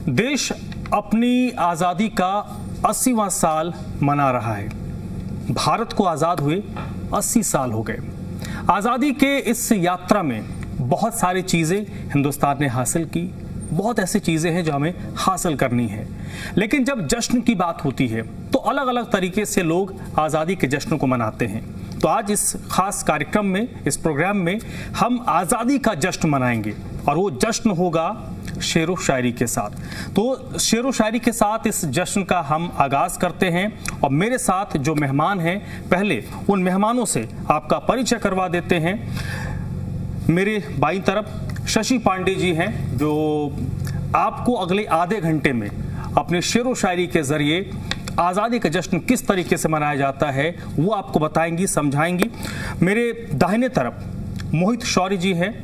देश अपनी आज़ादी का 80वां साल मना रहा है। भारत को आज़ाद हुए 80 साल हो गए। आज़ादी के इस यात्रा में बहुत सारी चीज़ें हिंदुस्तान ने हासिल की, बहुत ऐसी चीज़ें हैं जो हमें हासिल करनी है। लेकिन जब जश्न की बात होती है तो अलग अलग तरीके से लोग आज़ादी के जश्न को मनाते हैं। तो आज इस खास कार्यक्रम में, इस प्रोग्राम में हम आज़ादी का जश्न मनाएंगे और वो जश्न होगा शेरो शायरी के साथ। तो शेरो शायरी के साथ इस जश्न का हम आगाज़ करते हैं और मेरे साथ जो मेहमान हैं, पहले उन मेहमानों से आपका परिचय करवा देते हैं। मेरे बाईं तरफ शशि पांडे जी हैं जो आपको अगले आधे घंटे में अपने शेरो शायरी के ज़रिए आज़ादी का जश्न किस तरीके से मनाया जाता है वो आपको बताएंगी, समझाएंगी। मेरे दाहिने तरफ मोहित शौरी जी हैं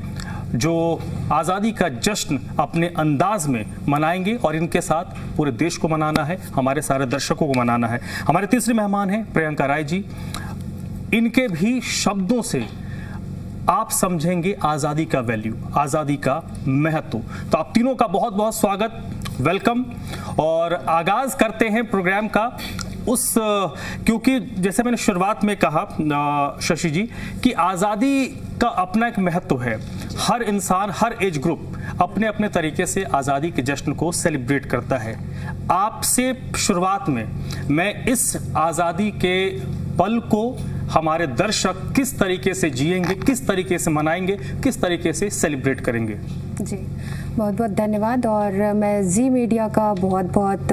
जो आज़ादी का जश्न अपने अंदाज में मनाएंगे और इनके साथ पूरे देश को मनाना है, हमारे सारे दर्शकों को मनाना है। हमारे तीसरे मेहमान हैं प्रियंका राय जी। इनके भी शब्दों से आप समझेंगे आज़ादी का वैल्यू, आज़ादी का महत्व। तो आप तीनों का बहुत बहुत स्वागत, वेलकम। और आगाज़ करते हैं प्रोग्राम का क्योंकि जैसे मैंने शुरुआत में कहा शशि जी कि आज़ादी का अपना एक महत्व है। हर इंसान, हर एज ग्रुप अपने अपने तरीके से आज़ादी के जश्न को सेलिब्रेट करता है। आपसे शुरुआत में मैं इस आज़ादी के पल को हमारे दर्शक किस तरीके से जिएंगे, किस तरीके से मनाएंगे, किस तरीके से सेलिब्रेट करेंगे। जी बहुत बहुत धन्यवाद। और मैं जी मीडिया का बहुत बहुत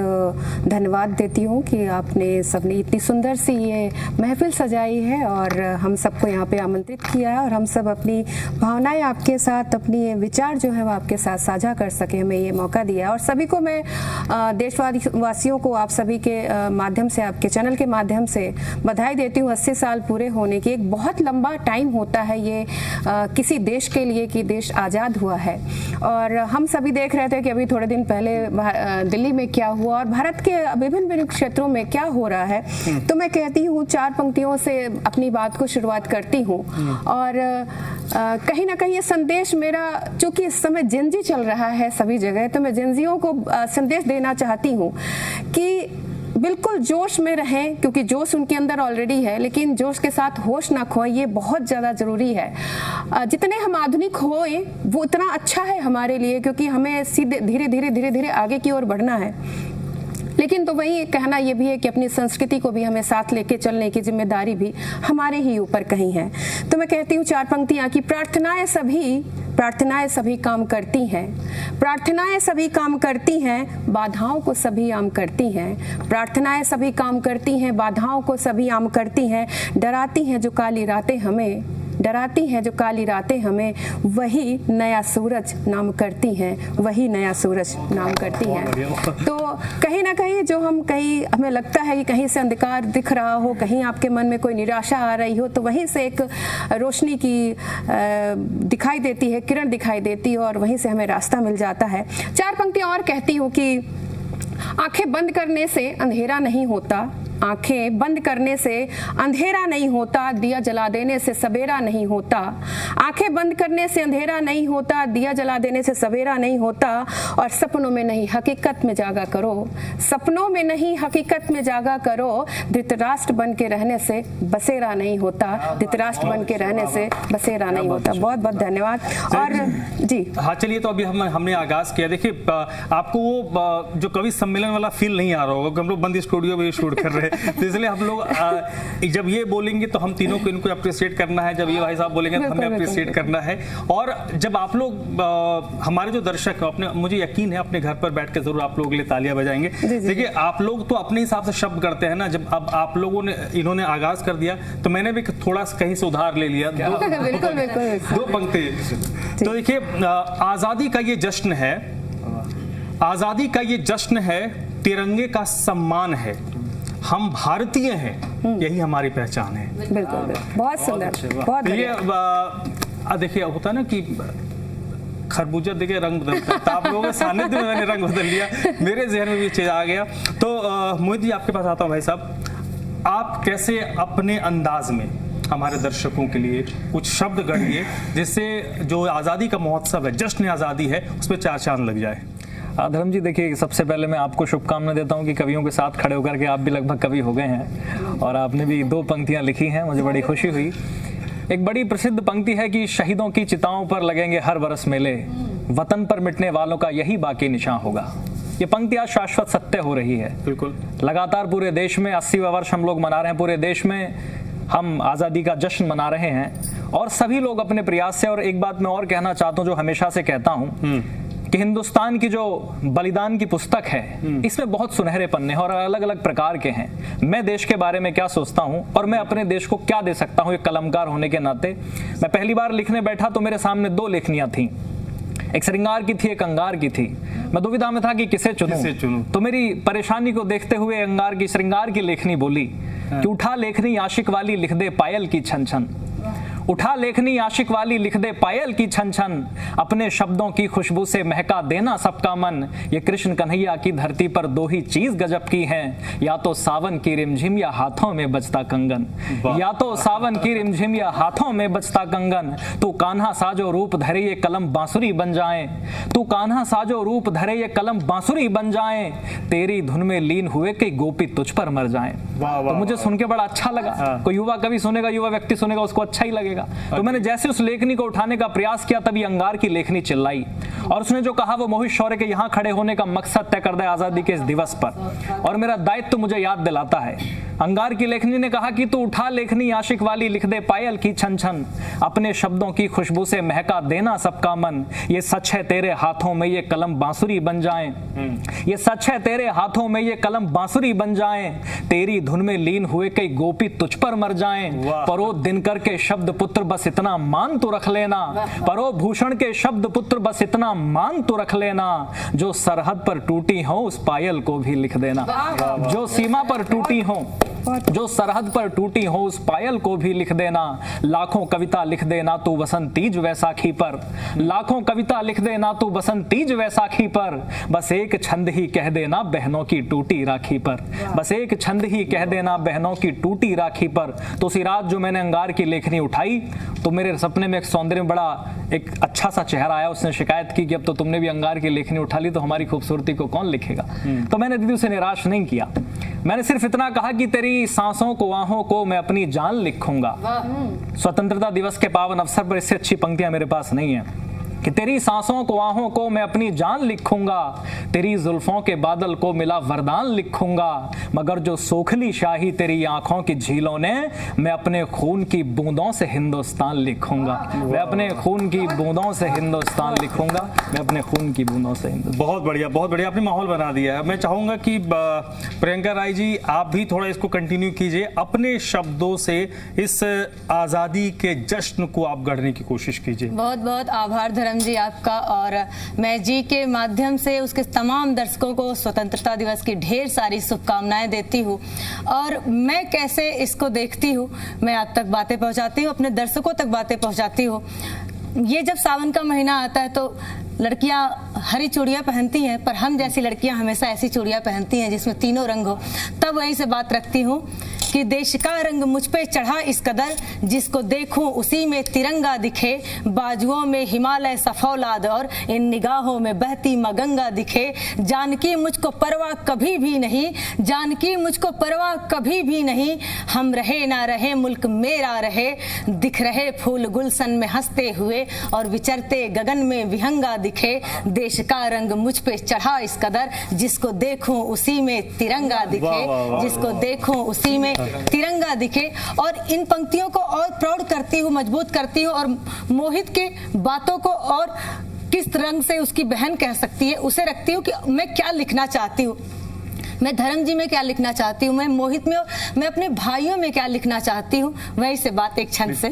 धन्यवाद देती हूँ कि आपने सबने इतनी सुंदर सी ये महफिल सजाई है और हम सबको यहाँ पे आमंत्रित किया है और हम सब अपनी भावनाएं आपके साथ, अपनी विचार जो है वो आपके साथ साझा कर सके, हमें ये मौका दिया है। और सभी को मैं देशवासियों को आप सभी के माध्यम से, आपके चैनल के माध्यम से बधाई देती हूँ 80 साल पूरे होने की। एक बहुत लंबा टाइम होता है ये किसी देश के लिए कि देश आज़ाद हुआ है। और हम सभी देख रहे थे कि अभी थोड़े दिन पहले दिल्ली में क्या हुआ और भारत के विभिन्न क्षेत्रों में क्या हो रहा है। तो मैं कहती हूँ 4 पंक्तियों से अपनी बात को शुरुआत करती हूँ। और कहीं ना कहीं ये संदेश मेरा, चूंकि इस समय जेनजी चल रहा है सभी जगह, तो मैं जेनजियों को संदेश देना चाहती हूँ कि बिल्कुल जोश में रहें, क्योंकि जोश उनके अंदर ऑलरेडी है, लेकिन जोश के साथ होश ना खोएं, ये बहुत ज़्यादा ज़रूरी है। जितने हम आधुनिक होएं वो उतना अच्छा है हमारे लिए, क्योंकि हमें सीधे धीरे धीरे आगे की ओर बढ़ना है। लेकिन तो वही कहना ये भी है कि अपनी संस्कृति को भी हमें साथ लेके चलने की जिम्मेदारी भी हमारे ही ऊपर कहीं है। तो मैं कहती हूँ 4 पंक्तियाँ की प्रार्थनाएं सभी काम करती हैं, प्रार्थनाएं सभी काम करती हैं, बाधाओं को सभी आम करती हैं। प्रार्थनाएं सभी काम करती हैं, बाधाओं को सभी आम करती हैं। डराती हैं जो काली रातें हमें, डराती हैं जो काली रातें हमें, वही नया सूरज नाम करती हैं, वही नया सूरज नाम करती हैं। तो कहीं ना कहीं जो हमें लगता है कि कहीं से अंधकार दिख रहा हो, कहीं आपके मन में कोई निराशा आ रही हो, तो वहीं से एक रोशनी की दिखाई देती है, किरण दिखाई देती है और वहीं से हमें रास्ता मिल जाता है। 4 पंक्तियां और कहती हूँ कि आंखें बंद करने से अंधेरा नहीं होता, आंखें बंद करने से अंधेरा नहीं होता, दिया जला देने से सवेरा नहीं होता। आंखें बंद करने से अंधेरा नहीं होता, दिया जला देने से सवेरा नहीं होता। और सपनों में नहीं हकीकत में जागा करो, सपनों में नहीं हकीकत में जागा करो। धृतराष्ट्र बन के रहने से बसेरा नहीं होता, धृतराष्ट्र बन के रहने से बसेरा नहीं होता। बहुत बहुत धन्यवाद। और जी हाँ, चलिए तो अभी हमने आगाज किया। देखिए आपको वो जो कवि सम्मेलन वाला फील नहीं आ रहा होगा, हम लोग बंद स्टूडियो में शूट कर रहे हैं, तो इसलिए हम लोग जब ये बोलेंगे तो हम तीनों को इनको अप्रिशिएट करना है, जब ये भाई साहब बोलेंगे तो हमें अप्रिशिएट करना है। और जब आप लोग हमारे जो दर्शक अपने, मुझे यकीन है अपने घर पर बैठ के जरूर आप लोगों के लिए तालियां बजाएंगे। देखिए आप लोग तो अपने हिसाब से शब्द करते हैं ना, जब अब आप लोगों ने, इन्होंने आगाज कर दिया तो मैंने भी थोड़ा कहीं से उधार ले लिया, 2 पंक्ति। तो देखिए आजादी का ये जश्न है, आजादी का ये जश्न है, तिरंगे का सम्मान है, हम भारतीय हैं, यही हमारी पहचान है। बिल्कुल, बहुत सुंदर, बहुत। ये देखिए होता है ना कि खरबूजा देखिए रंग बदलता है, तो आप लोगों के सानिध्य में मैंने रंग बदल लिया, मेरे जहन में भी चीज आ गया। तो मोहित जी आपके पास आता हूँ। भाई साहब, आप कैसे अपने अंदाज में हमारे दर्शकों के लिए कुछ शब्द गढ़िए जिससे जो आज़ादी का महोत्सव है, जश्न आज़ादी है, उस पर 4 चांद लग जाए। धर्म जी, देखिए सबसे पहले मैं आपको शुभकामनाएं देता हूं कि कवियों के साथ खड़े होकर के आप भी लगभग कवि हो गए हैं और आपने भी 2 पंक्तियां लिखी हैं, मुझे बड़ी खुशी हुई। एक बड़ी प्रसिद्ध पंक्ति है कि शहीदों की चिताओं पर लगेंगे हर बरस मेले, वतन पर मिटने वालों का यही बाकी निशान होगा। ये पंक्ति आज शाश्वत सत्य हो रही है। बिल्कुल, लगातार पूरे देश में 80वां वर्ष हम लोग मना रहे हैं, पूरे देश में हम आज़ादी का जश्न मना रहे हैं और सभी लोग अपने प्रयास से। और एक बात मैं और कहना चाहता हूँ जो हमेशा से कहता हूँ कि हिंदुस्तान की जो बलिदान की पुस्तक है इसमें बहुत सुनहरे पन्ने हैं और अलग अलग प्रकार के हैं। मैं देश के बारे में क्या सोचता हूं और मैं अपने देश को क्या दे सकता हूं एक कलमकार होने के नाते। मैं पहली बार लिखने बैठा तो मेरे सामने 2 लेखनियां थीं, एक श्रृंगार की थी, एक अंगार की थी। मैं दुविधा में था कि किसे चुनूं। तो मेरी परेशानी को देखते हुए श्रृंगार की लेखनी बोली कि उठा लेखनी आशिक वाली लिख दे पायल की छन छन, उठा लेखनी आशिक वाली लिख दे पायल की छन छन, अपने शब्दों की खुशबू से महका देना सबका मन। ये कृष्ण कन्हैया की धरती पर 2 ही चीज गजब की हैं, या तो सावन की रिमझिम या हाथों में बजता कंगन, या तो सावन की रिमझिम या हाथों में बजता कंगन। तू कान्हा साजो रूप धरे ये कलम बांसुरी बन जाए, तू कान्हा साजो रूप धरे ये कलम बांसुरी बन जाए, तेरी धुन में लीन हुए कि गोपी तुझ पर मर जाए। तो मुझे सुन के बड़ा अच्छा लगा। कोई युवा कवि सुनेगा, युवा व्यक्ति सुनेगा, उसको अच्छा ही लगेगा। तो मैंने जैसे उस लेखनी को उठाने का प्रयास किया तभी अंगार की लेखनी चिल्लाई और उसने जो कहा वो मोहित शौर्य के यहाँ खड़े होने का मकसद तय कर दिया आजादी के इस दिवस पर, और मेरा दायित्व तो मुझे याद दिलाता है। अंगार की लेखनी ने कहा कि तू उठा लेखनी आशिक वाली लिख दे पायल की छन छन, अपने शब्दों की खुशबू से महका देना सबका मन। ये सच है तेरे हाथों में ये कलम बांसुरी बन जाए, ये सच है तेरे हाथों में ये कलम बांसुरी बन जाए, तेरी धुन में लीन हुए कई गोपी तुझ पर मर जाएं। परो दिनकर के शब्द पुत्र बस इतना मान तो रख लेना, परो भूषण के शब्द पुत्र बस इतना मान तो रख लेना, जो सरहद पर टूटी हो उस पायल को भी लिख देना, जो सीमा पर टूटी हो, जो सरहद पर टूटी हो उस पायल को भी लिख देना। लाखों कविता लिख देना तू बसंतीज वैसाखी पर, लाखों कविता लिख देना तू बसंतीज वैसाखी पर, बस एक छंद ही कह देना बहनों की टूटी राखी पर, बस एक छंद ही कह देना बहनों की टूटी राखी पर। तो उसी रात जो मैंने अंगार की लेखनी उठाई तो मेरे सपने में एक सौंदर्य में बड़ा एक अच्छा सा चेहरा आया। उसने शिकायत की कि अब तो तुमने भी अंगार की लेखनी उठा ली तो हमारी खूबसूरती को कौन लिखेगा। तो मैंने दीदी उसे निराश नहीं किया, मैंने सिर्फ इतना कहा कि तेरी सांसों को आहों को मैं अपनी जान लिखूंगा। स्वतंत्रता दिवस के पावन अवसर पर इससे अच्छी पंक्तियां मेरे पास नहीं है कि तेरी सांसों को आहों को मैं अपनी जान लिखूंगा, तेरी जुल्फों के बादल को मिला वरदान लिखूंगा, मगर जो सोखली शाही तेरी आंखों की झीलों ने, मैं अपने खून की बूंदों से हिंदुस्तान लिखूंगा, मैं अपने खून की बूंदों से हिंदुस्तान लिखूंगा, मैं अपने खून की बूंदों से हिंदुस्तान। बहुत बढ़िया, बहुत बढ़िया, आपने माहौल बना दिया है। मैं चाहूंगा कि प्रियंका राय जी आप भी थोड़ा इसको कंटिन्यू कीजिए, अपने शब्दों से इस आजादी के जश्न को आप गढ़ने की कोशिश कीजिए। बहुत बहुत आभार धर्म जी आपका, और मैं जी के माध्यम से उसके तमाम दर्शकों को स्वतंत्रता दिवस की ढेर सारी शुभकामनाएं देती हूँ। और मैं कैसे इसको देखती हूँ, मैं आप तक बातें पहुँचाती हूँ, अपने दर्शकों तक बातें पहुँचाती हूँ। ये जब सावन का महीना आता है तो लड़कियां हरी चूड़ियां पहनती हैं, पर हम जैसी लड़कियां हमेशा ऐसी चूड़ियां पहनती हैं जिसमें तीनों रंग हो। तब वहीं से बात रखती हूँ कि देश का रंग मुझ पे चढ़ा इस कदर, जिसको देखूं उसी में तिरंगा दिखे, बाजुओं में हिमालय सफौलाद और इन निगाहों में बहती मगंगा दिखे। जानकी मुझको परवाह कभी भी नहीं, जानकी मुझको परवाह कभी भी नहीं, हम रहे ना रहे मुल्क मेरा रहे, दिख रहे फूल गुलशन में हंसते हुए और विचरते गगन में विहंगा दिखे। देश का रंग मुझ पे चढ़ा इस कदर, जिसको देखूं उसी में तिरंगा दिखे, जिसको देखूं उसी में तिरंगा दिखे। और इन पंक्तियों को और प्रौढ़ करती हूँ, मजबूत करती हूँ, और मोहित के बातों को और किस रंग से उसकी बहन कह सकती है उसे रखती हूँ कि मैं क्या लिखना चाहती हूँ, मैं धर्म जी में क्या लिखना चाहती हूँ, मैं मोहित में, मैं अपने भाइयों में क्या लिखना चाहती हूँ। वही से बात एक क्षण से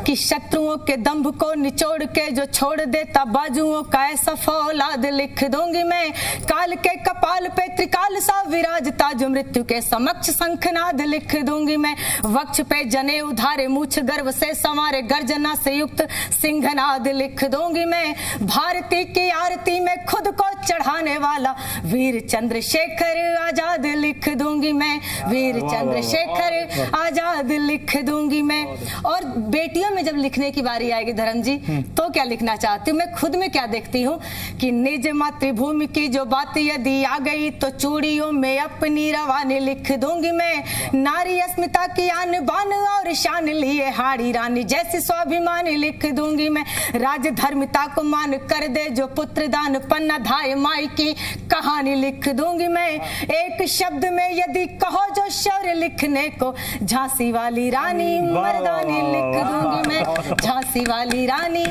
कि शत्रुओं के दंभ को निचोड़ के जो छोड़ देता बाजुओं का ऐसा फौलाद लिख दूंगी मैं। काल के कपाल पे त्रिकाल सा विराजता जो मृत्यु के समक्ष शंखनाद लिख दूंगी मैं। वक्ष पे जने उधारे मूछ गर्व से संवारे गर्जना से युक्त सिंहनाद लिख दूंगी मैं। भारती की आरती में खुद को चढ़ाने वाला वीर चंद्रशेखर आजाद लिख दूंगी मैं, वीर चंद्रशेखर आजाद लिख दूंगी मैं। और बेटियों में जब लिखने की बारी आएगी धर्म जी, तो क्या लिखना चाहती हूँ मैं, खुद में क्या देखती हूँ कि निज मातृभूमि की जो बात यदि आ गई तो चूड़ियों में अपनी रवानी लिख दूंगी मैं। नारी अस्मिता की आन बान और शान लिए हाड़ी रानी जैसी स्वाभिमानी लिख दूंगी मैं। राजधर्मिता को मान कर दे जो पुत्र दान, पन्ना धाय माई की कहानी लिख दूंगी मैं। एक शब्द में यदि कहो जो शौर्य लिखने को, झांसी वाली रानी मर्दानी लिख दूंगी मैं, झांसी वाली रानी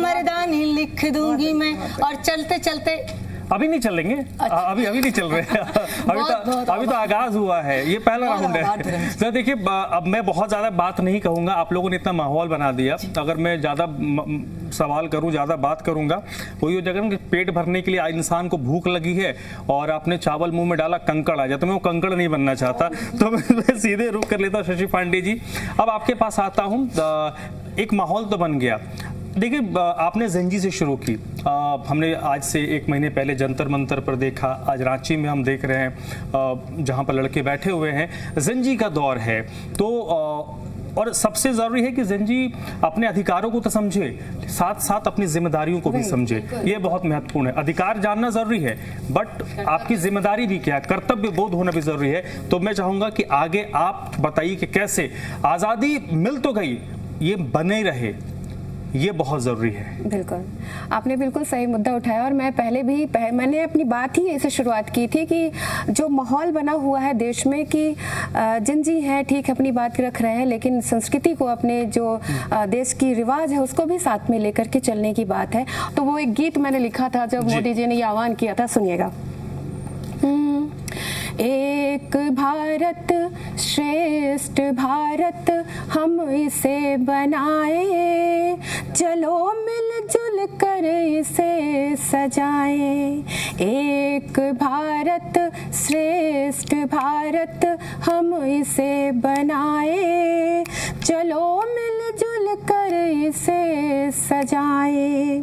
मर्दानी लिख दूंगी मैं। और चलते चलते अभी नहीं चलेंगे, अभी नहीं चल रहे अभी तो आगाज हुआ है, ये पहला राउंड है। तो देखिए, अब मैं बहुत ज्यादा बात नहीं कहूंगा, आप लोगों ने इतना माहौल बना दिया। अगर मैं ज्यादा सवाल करूं, ज्यादा बात करूंगा, वही हो जाएगा कि पेट भरने के लिए इंसान को भूख लगी है और आपने चावल मुंह में डाला, कंकड़ आ जाए, तो मैं वो कंकड़ नहीं बनना चाहता। तो मैं सीधे रुक कर लेता शशि पांडे जी। अब आपके पास आता हूं, एक माहौल तो बन गया। देखिए, आपने ज़ंजी से शुरू की, हमने आज से 1 महीने पहले जंतर मंतर पर देखा, आज रांची में हम देख रहे हैं जहां पर लड़के बैठे हुए हैं। ज़ंजी का दौर है, तो और सबसे ज़रूरी है कि ज़ंजी अपने अधिकारों को तो समझे, साथ साथ अपनी जिम्मेदारियों को भी समझे। ये बहुत महत्वपूर्ण है। अधिकार जानना ज़रूरी है, बट आपकी जिम्मेदारी भी क्या है, कर्तव्य बोध होना भी ज़रूरी है। तो मैं चाहूँगा कि आगे आप बताइए कि कैसे आज़ादी मिल तो गई, ये बने रहे, ये बहुत ज़रूरी है। बिल्कुल, आपने बिल्कुल सही मुद्दा उठाया। और मैं मैंने अपनी बात ही ऐसे शुरुआत की थी कि जो माहौल बना हुआ है देश में कि ज़ंजी है, ठीक अपनी बात रख रहे हैं, लेकिन संस्कृति को, अपने जो देश की रिवाज है उसको भी साथ में लेकर के चलने की बात है। तो वो एक गीत मैंने लिखा था जब मोदी जी ने ये आह्वान किया था, सुनिएगा। एक भारत श्रेष्ठ भारत हम इसे बनाए, चलो मिलजुल कर इसे सजाए। एक भारत श्रेष्ठ भारत हम इसे बनाए, चलो मिलजुल कर इसे सजाए।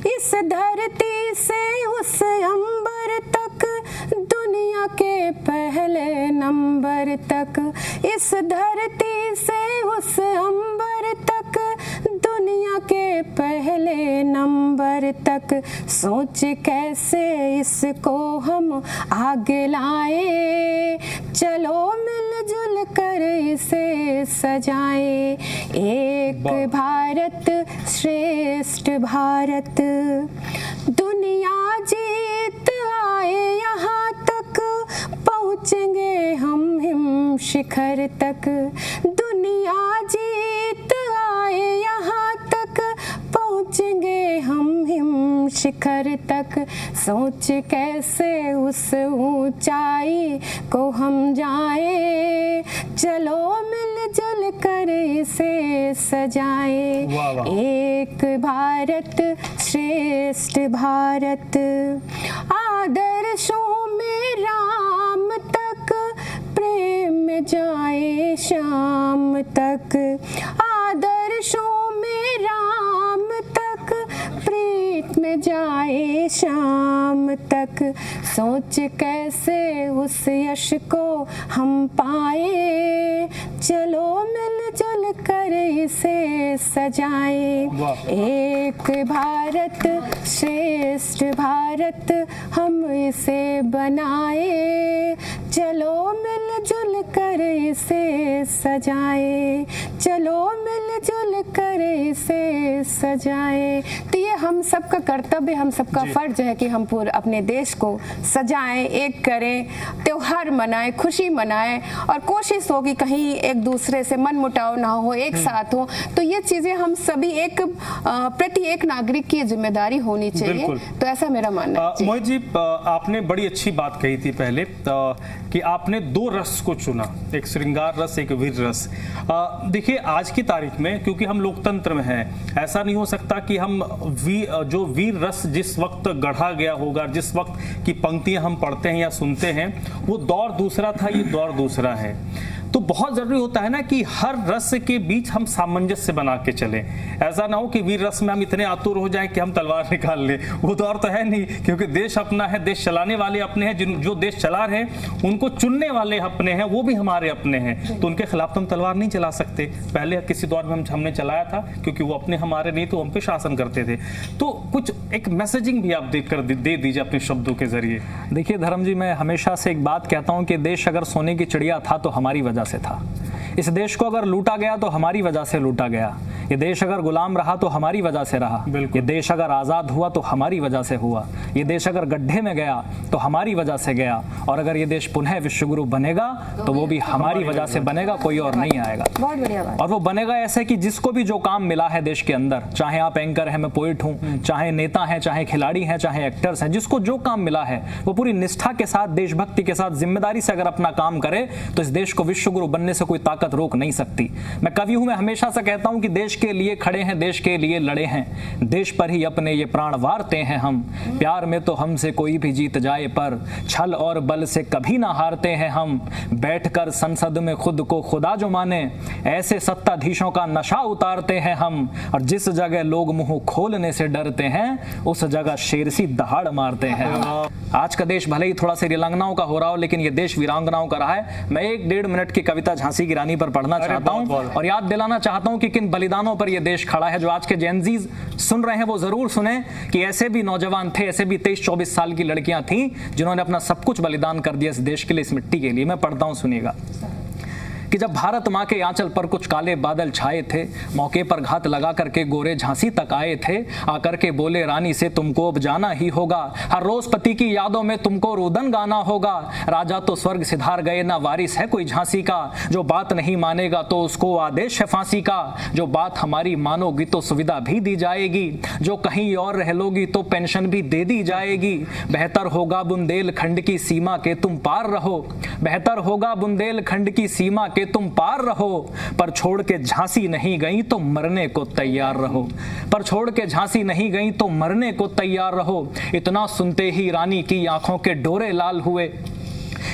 इस धरती से उस अंबर तक, दुनिया के पहले नंबर तक, इस धरती से उस अंबर तक, दुनिया के पहले नंबर तक। सोच कैसे इसको हम आगे लाए, चलो मिलजुल कर इसे सजाए। एक भारत श्रेष्ठ भारत। दुनिया जीत आए यहाँ तक, पहुँचेंगे हम हिम शिखर तक। दुनिया जीत आए यहाँ तक, पहुँचेंगे हम हिम शिखर तक। सोच कैसे उस ऊंचाई को हम जाए, चलो मिलजुल कर इसे सजाए। एक भारत श्रेष्ठ भारत। आदर्शों में राम तक, प्रेम में जाए शाम तक। आदर्शों में राम तक, प्रीत में जाए शाम तक। सोच कैसे उस यश को हम पाए, चलो मिलजुल कर इसे सजाए। एक भारत श्रेष्ठ भारत हम इसे बनाए, चलो मिलजुल कर इसे सजाए। चलो मिलजुल कर इसे सजाए। तो ये हम सबका कर्तव्य, हम सबका फर्ज है कि हम पूरे अपने देश को सजाएं, एक करें, त्योहार मनाएं, खुशी मनाएं, और कोशिश हो कि कहीं एक दूसरे से मन मुटाव ना हो, एक साथ हो। तो ये चीजें हम सभी एक प्रति एक नागरिक की जिम्मेदारी होनी चाहिए। तो ऐसा मेरा मानना है। मोहित जी, आपने बड़ी अच्छी बात कही थी पहले कि आपने 2 रस को चुना, एक श्रृंगार रस, एक वीर रस। देखिए, आज की तारीख में क्योंकि हम लोकतंत्र में हैं, ऐसा नहीं हो सकता कि हम जो वीर रस जिस वक्त गढ़ा गया होगा, जिस वक्त की पंक्तियां हम पढ़ते हैं या सुनते हैं, वो दौर दूसरा था, ये दौर दूसरा है। तो बहुत जरूरी होता है ना कि हर रस के बीच हम सामंजस्य बना के चलें। ऐसा ना हो कि वीर रस में हम इतने आतुर हो जाएं कि हम तलवार निकाल लें, वो दौर तो है नहीं, क्योंकि देश अपना है, देश चलाने वाले अपने हैं, जो देश चला रहे हैं उनको चुनने वाले अपने हैं, वो भी हमारे अपने हैं, तो उनके खिलाफ हम तलवार नहीं चला सकते। पहले किसी दौर में हमने चलाया था क्योंकि वो अपने हमारे नहीं, तो हम पे शासन करते थे। तो कुछ एक मैसेजिंग भी आप दे दीजिए अपने शब्दों के जरिए। देखिए धर्म जी, मैं हमेशा से एक बात कहता हूं कि देश अगर सोने की चिड़िया था तो हमारी वजह से था। इस देश को अगर लूटा गया तो हमारी वजह से लूटा गया। ये देश अगर गुलाम रहा तो हमारी वजह से रहा। ये देश अगर आज़ाद हुआ तो हमारी वजह से हुआ। ये देश अगर गड्ढे में गया तो हमारी वजह से गया। और अगर ये देश पुनः विश्वगुरु बनेगा तो वो भी हमारी वजह से बनेगा, कोई और नहीं आएगा। बहुत बढ़िया बात। और वो बनेगा ऐसे कि जिसको भी जो काम मिला है देश के अंदर, चाहे आप एंकर हैं, मैं पोइट हूँ, चाहे नेता हैं, चाहे खिलाड़ी हैं, चाहे एक्टर्स हैं, जिसको जो काम मिला है वो पूरी निष्ठा के साथ, देशभक्ति के साथ, जिम्मेदारी से अगर अपना काम करे तो इस देश को विश्वगुरु बनने से कोई ताकत रोक नहीं सकती। मैं कवि हूं, मैं हमेशा से कहता हूं कि देश के लिए खड़े हैं, देश के लिए लड़े हैं, देश पर ही अपने ये प्राण वारते हैं हम। प्यार में तो हमसे कोई भी जीत जाए पर छल और बल से कभी ना हारते हैं हम। बैठकर संसद में खुद को खुदा जो माने, ऐसे सत्ताधीशों का नशा उतारते हैं हम। और जिस जगह लोग मुंह खोलने से डरते हैं उस जगह शेर सी दहाड़ मारते हैं। आज का देश भले ही थोड़ा वीरांगनाओं का हो रहा हो, लेकिन ये देश वीरांगनाओं का रहा है। मैं 1-1.5 मिनट की कविता झांसी की रानी पर पढ़ना चाहता हूं और याद दिलाना चाहता हूं कि किन बलिदानों पर यह देश खड़ा है। जो आज के जेनजीज सुन रहे हैं वो जरूर सुने कि ऐसे भी नौजवान थे, ऐसे भी 23-24 साल की लड़कियां थीं जिन्होंने अपना सब कुछ बलिदान कर दिया इस देश के लिए, इस मिट्टी के लिए। मैं पढ़ता हूं, सुनिएगा कि जब भारत माँ के आंचल पर कुछ काले बादल छाए थे, मौके पर घात लगा करके गोरे झांसी तक आए थे। आकर के बोले रानी से तुमको अब जाना ही होगा, हर रोज पति की यादों में तुमको रुदन गाना होगा। राजा तो स्वर्ग सिधार गए, ना वारिस है कोई झांसी का, जो बात नहीं मानेगा तो उसको आदेश है फांसी का। जो बात हमारी मानोगी तो सुविधा भी दी जाएगी, जो कहीं और रह लोगी तो पेंशन भी दे दी जाएगी। बेहतर होगा बुंदेलखंड की सीमा के तुम पार रहो, बेहतर होगा बुंदेलखंड की सीमा के तुम पार रहो। पर छोड़ के झांसी नहीं गई तो मरने को तैयार रहो, पर छोड़ के झांसी नहीं गई तो मरने को तैयार रहो। इतना सुनते ही रानी की आंखों के डोरे लाल हुए,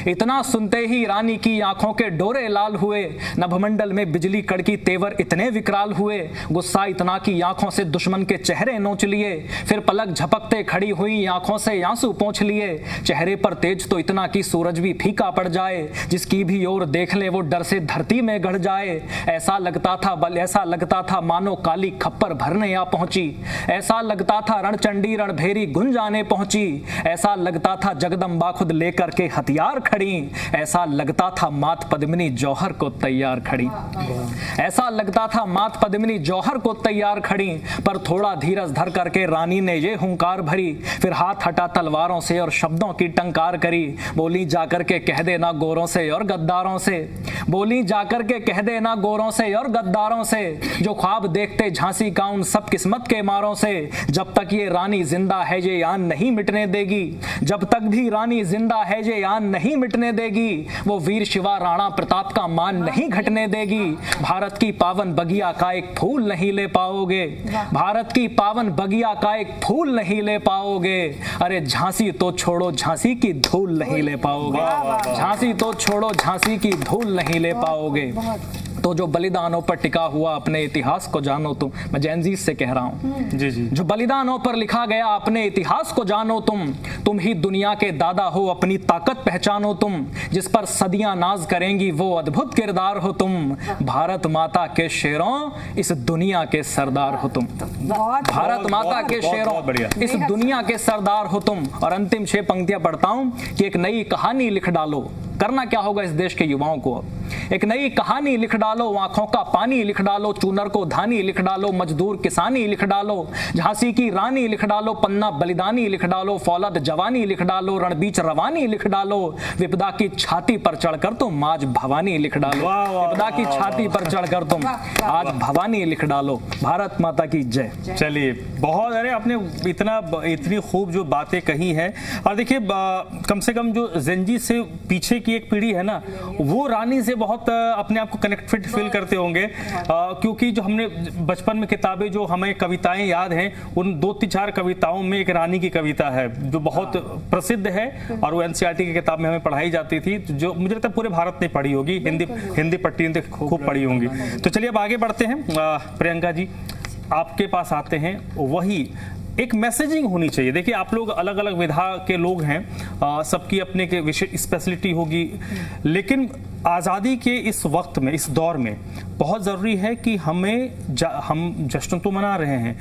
इतना सुनते ही रानी की आंखों के डोरे लाल हुए। नभमंडल में बिजली कड़की, तेवर इतने विकराल हुए। गुस्सा इतना की आंखों से दुश्मन के चेहरे नोच लिए, फिर पलक झपकते खड़ी हुई आंखों से आंसू पोंछ लिए। चेहरे पर तेज तो इतना कि सूरज भी फीका पड़ जाए, जिसकी भी ओर देख ले वो डर से धरती में गड़ जाए। ऐसा लगता था मानो काली खप्पर भरने आ पहुंची, ऐसा लगता था रणचंडी रणभेरी गुंजाने पहुंची। ऐसा लगता था जगदम्बा खुद लेकर के हथियार खड़ी, ऐसा लगता था मात पद्मिनी जौहर को तैयार खड़ी, ऐसा लगता था मात पद्मिनी जौहर को तैयार खड़ी। पर थोड़ा धीरज धर करके रानी ने ये हुंकार भरी, फिर हाथ हटा तलवारों से और शब्दों की टंकार करी। बोली जाकर के कह देना गोरों से और गद्दारों से, बोली जाकर के कह देना गोरों से और गद्दारों से, जो ख्वाब देखते झांसी का उन सब किस्मत के मारों से। जब तक ये रानी जिंदा है ये आन नहीं मिटने देगी, जब तक भी रानी जिंदा है ये आन नहीं मिटने देगी। वो वीर शिवा राणा प्रताप का मान नहीं घटने देगी। भारत की पावन बगिया का एक फूल नहीं ले पाओगे, भारत की पावन बगिया का एक फूल नहीं ले पाओगे। अरे झांसी तो छोड़ो झांसी की धूल नहीं ले पाओगे, झांसी तो छोड़ो झांसी की धूल नहीं ले पाओगे। तो जो बलिदानों पर टिका हुआ अपने इतिहास को जानो तुम, मैं जैनजीज से कह रहा हूँ जी जी, जो बलिदानों पर लिखा गया अपने इतिहास को जानो तुम ही दुनिया के दादा हो, अपनी ताकत पहचानो तुम। जिस पर सदियां नाज करेंगी वो अद्भुत किरदार हो तुम। भारत माता के शेरों इस दुनिया के सरदार हो तुम, भारत माता के शेरों इस दुनिया के सरदार हो तुम। और अंतिम 6 पंक्तियां पढ़ता हूं कि एक नई कहानी लिख डालो। करना क्या होगा इस देश के युवाओं को, एक नई कहानी लिख डालो, आंखों का पानी लिख डालो, चूनर को धानी लिख डालो, मजदूर किसानी लिख डालो, झांसी की रानी लिख डालो, पन्ना बलिदानी लिख डालो, फौलद जवानी लिख डालो, रणबीच रवानी लिख डालो। विपदा की छाती पर चढ़कर तुम आज भवानी लिख डालो, विपदा की छाती पर चढ़कर तुम आज भवानी लिख डालो। भारत माता की जय। चलिए, बहुत, अरे आपने इतनी खूब जो बातें कही हैं। और देखिए, कम से कम जो जेनजी से पीछे की एक पीढ़ी है ना, वो रानी से बहुत अपने आप को कनेक्टेड फील करते होंगे, क्योंकि जो हमने बचपन में किताबें, जो हमें कविताएं याद हैं, उन 2-4 कविताओं में एक रानी की कविता है जो बहुत प्रसिद्ध है और वो एनसीईआरटी की किताब में हमें पढ़ाई जाती थी, जो मुझे लगता है पूरे भारत ने पढ़ी होगी, हिंदी पट्टी ने खूब पढ़ी होंगी। तो चलिए अब आगे बढ़ते हैं। प्रियंका जी, आपके पास आते हैं, वही एक मैसेजिंग होनी चाहिए। देखिए, आप लोग अलग अलग विधा के लोग हैं, सबकी अपने के विशेष स्पेशलिटी होगी, लेकिन आज़ादी के इस वक्त में, इस दौर में बहुत ज़रूरी है कि हम जश्न तो मना रहे हैं,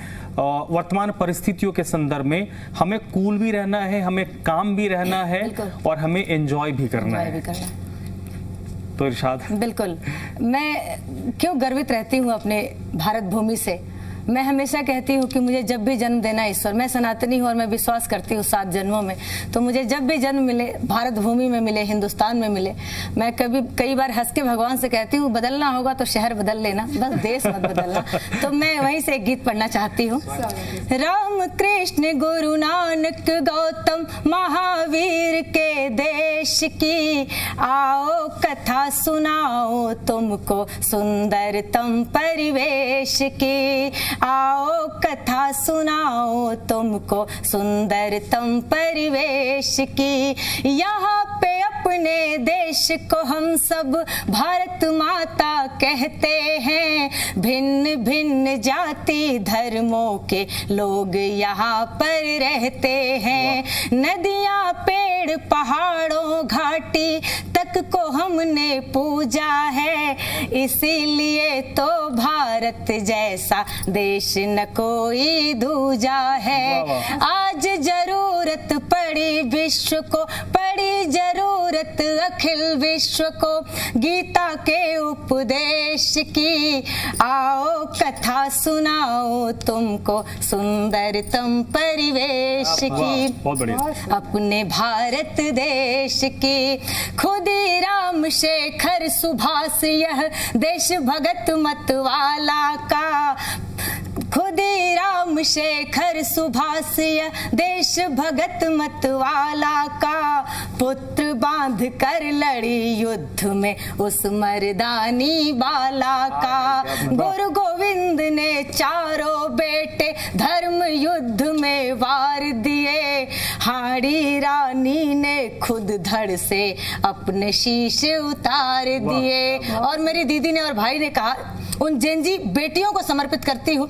वर्तमान परिस्थितियों के संदर्भ में हमें कूल भी रहना है, हमें काम भी रहना है और हमें एंजॉय भी करना है। तो इरशाद। बिल्कुल, मैं क्यों गर्वित रहती हूँ अपने भारत भूमि से। मैं हमेशा कहती हूँ कि मुझे जब भी जन्म देना ईश्वर, मैं सनातनी हूँ और मैं विश्वास करती हूँ 7 जन्मों में, तो मुझे जब भी जन्म मिले, भारत भूमि में मिले, हिंदुस्तान में मिले, मैं कई बार हंस के भगवान से कहती हूँ, बदलना होगा तो शहर बदल लेना, बस देश मत बदलना। तो मैं वहीं से एक गीत पढ़ना चाहती हूँ। राम कृष्ण गुरु नानक गौतम महावीर के देश की, आओ कथा सुनाओ तुमको सुंदरतम परिवेश की, आओ कथा सुनाओ तुमको सुंदरतम परिवेश की। यहाँ पे अपने देश को हम सब भारत माता कहते हैं, भिन्न भिन्न जाति धर्मों के लोग यहाँ पर रहते हैं। नदियाँ, पेड़, पहाड़ों, घाटी तक को हमने पूजा है, इसीलिए तो भारत जैसा देश न कोई दूजा है। आज जरूरत पड़ी विश्व को, पड़ी जरूरत अखिल विश्व को, गीता के उपदेश की, आओ कथा सुनाओ तुमको सुंदरतम परिवेश की, अपने भारत देश की। खुदीराम शेखर सुभाष यह देश भगत मतवाला का, खुदीराम शेखर सुभाष देश भगत मतवाला का, पुत्र बांध कर लड़ी युद्ध में उस मर्दानी बाला का। गुरु गोविंद ने चारों बेटे धर्म युद्ध में वार दिए, हाड़ी रानी ने खुद धड़ से अपने शीश उतार दिए। और मेरी दीदी ने और भाई ने कहा, उन जेनजी बेटियों को समर्पित करती हूँ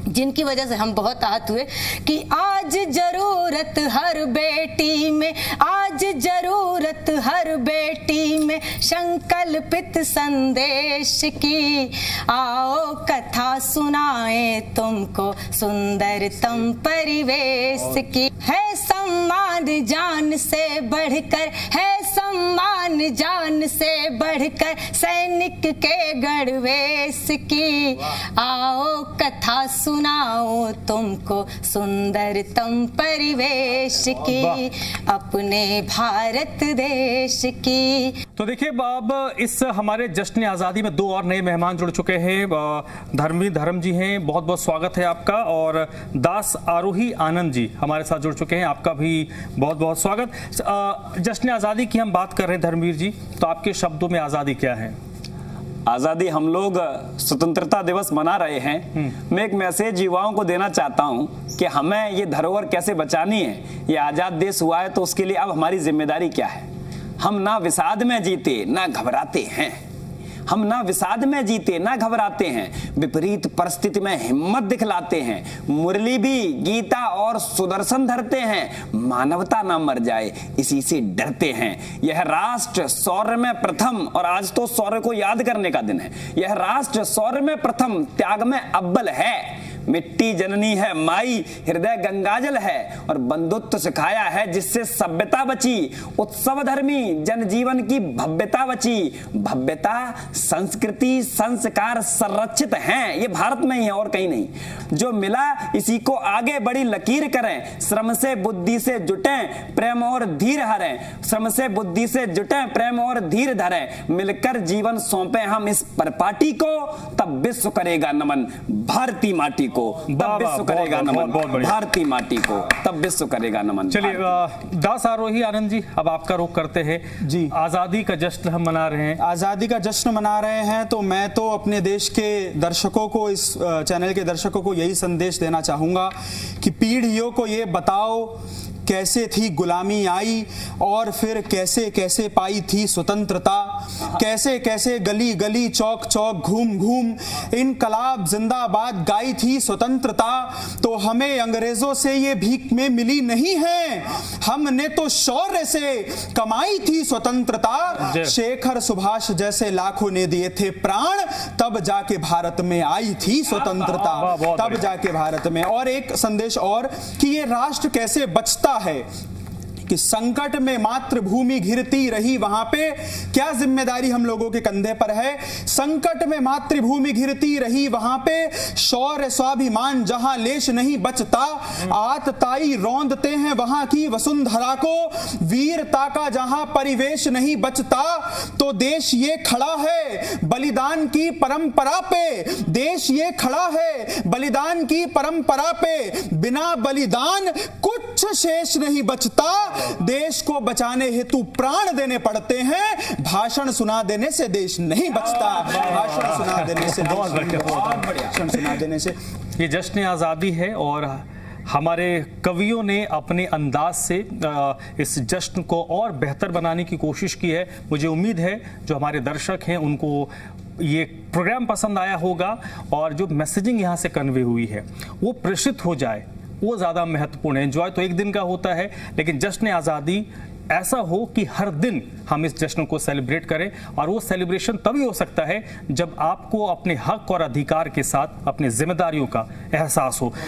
जिनकी वजह से हम बहुत आहत हुए, कि आज जरूरत हर बेटी में, आज जरूरत हर बेटी में संकल्पित संदेश की, आओ कथा सुनाए तुमको सुंदरतम परिवेश की। है सम्मान जान से बढ़कर, है सम्मान जान से बढ़कर सैनिक के गणवेश की, आओ कथा सुनाओ तुमको सुंदरतम परिवेश की, अपने भारत देश की। तो देखिए, अब इस हमारे जश्न आज़ादी में 2 और नए मेहमान जुड़ चुके हैं। धर्म जी हैं, बहुत बहुत स्वागत है आपका, और दास आरोही आनंद जी हमारे साथ जुड़ चुके हैं, आपका भी बहुत बहुत स्वागत। जश्न आज़ादी की हम बात कर रहे हैं धर्मवीर जी, तो आपके शब्दों में आज़ादी क्या है? आज़ादी, हम लोग स्वतंत्रता दिवस मना रहे हैं। मैं एक मैसेज युवाओं को देना चाहता हूं कि हमें ये धरोहर कैसे बचानी है। ये आज़ाद देश हुआ है तो उसके लिए अब हमारी जिम्मेदारी क्या है। हम ना विषाद में जीते ना घबराते हैं, हम ना विषाद में जीते ना घबराते हैं, विपरीत परिस्थिति में हिम्मत दिखलाते हैं, मुरली भी गीता और सुदर्शन धरते हैं, मानवता ना मर जाए इसी से डरते हैं। यह राष्ट्र शौर्य में प्रथम, और आज तो शौर्य को याद करने का दिन है, यह राष्ट्र शौर्य में प्रथम, त्याग में अव्वल है। मिट्टी जननी है माई, हृदय गंगाजल है, और बंधुत्व सिखाया है जिससे सभ्यता बची। उत्सव धर्मी जनजीवन की भव्यता बची, भव्यता संस्कृति संस्कार संरक्षित हैं, ये भारत में ही है और कहीं नहीं। जो मिला इसी को आगे बड़ी लकीर करें, श्रम से बुद्धि से जुटें प्रेम और धीर हरें, श्रम से बुद्धि से जुटें प्रेम और धीर धरें, मिलकर जीवन सौंपे हम इस परपाटी को, तब विश्व करेगा नमन भारतीय माटी को। को तब विश्व करेगा नमन, भारतीय माटी को तब विश्व करेगा नमन। चलिए दास आरोही आनंद जी, अब आपका रुख करते हैं जी। आजादी का जश्न हम मना रहे हैं, आजादी का जश्न मना रहे हैं, तो मैं तो अपने देश के दर्शकों को, इस चैनल के दर्शकों को यही संदेश देना चाहूंगा कि पीढ़ियों को ये बताओ कैसे थी गुलामी आई और फिर कैसे कैसे पाई थी स्वतंत्रता, कैसे कैसे गली गली चौक चौक घूम घूम इनकलाब जिंदाबाद गाई थी स्वतंत्रता। तो हमें अंग्रेजों से ये भीख में मिली नहीं है, हमने तो शौर्य से कमाई थी स्वतंत्रता। शेखर सुभाष जैसे लाखों ने दिए थे प्राण, तब जाके भारत में आई थी स्वतंत्रता, तब जाके भारत में। और एक संदेश और कि ये राष्ट्र कैसे बचता है कि संकट में मातृभूमि घिरती रही, वहां पे क्या जिम्मेदारी हम लोगों के कंधे पर है। संकट में मातृभूमि घिरती रही, वहां पे शौर्य स्वाभिमान जहां लेश नहीं बचता, आतताई रौंदते हैं वहां की वसुंधरा को, वीरता का जहां परिवेश नहीं बचता। तो देश ये खड़ा है बलिदान की परंपरा पे, देश ये खड़ा है बलिदान की परंपरा पे, बिना बलिदान कुछ शेष नहीं बचता। देश को बचाने हेतु प्राण देने पड़ते हैं, भाषण सुना देने से देश नहीं बचता, भाषण सुना देने से भाषण सुना देने से। ये जश्न आज़ादी है और हमारे कवियों ने अपने अंदाज से इस जश्न को और बेहतर बनाने की कोशिश की है। मुझे उम्मीद है जो हमारे दर्शक हैं उनको ये प्रोग्राम पसंद आया होगा और जो मैसेजिंग यहाँ से कन्वे हुई है वो प्रेषित हो जाए, वो ज़्यादा महत्वपूर्ण है। एंजॉय तो एक दिन का होता है, लेकिन जश्न आज़ादी ऐसा हो कि हर दिन हम इस जश्न को सेलिब्रेट करें, और वो सेलिब्रेशन तभी हो सकता है जब आपको अपने हक और अधिकार के साथ अपनी जिम्मेदारियों का एहसास हो।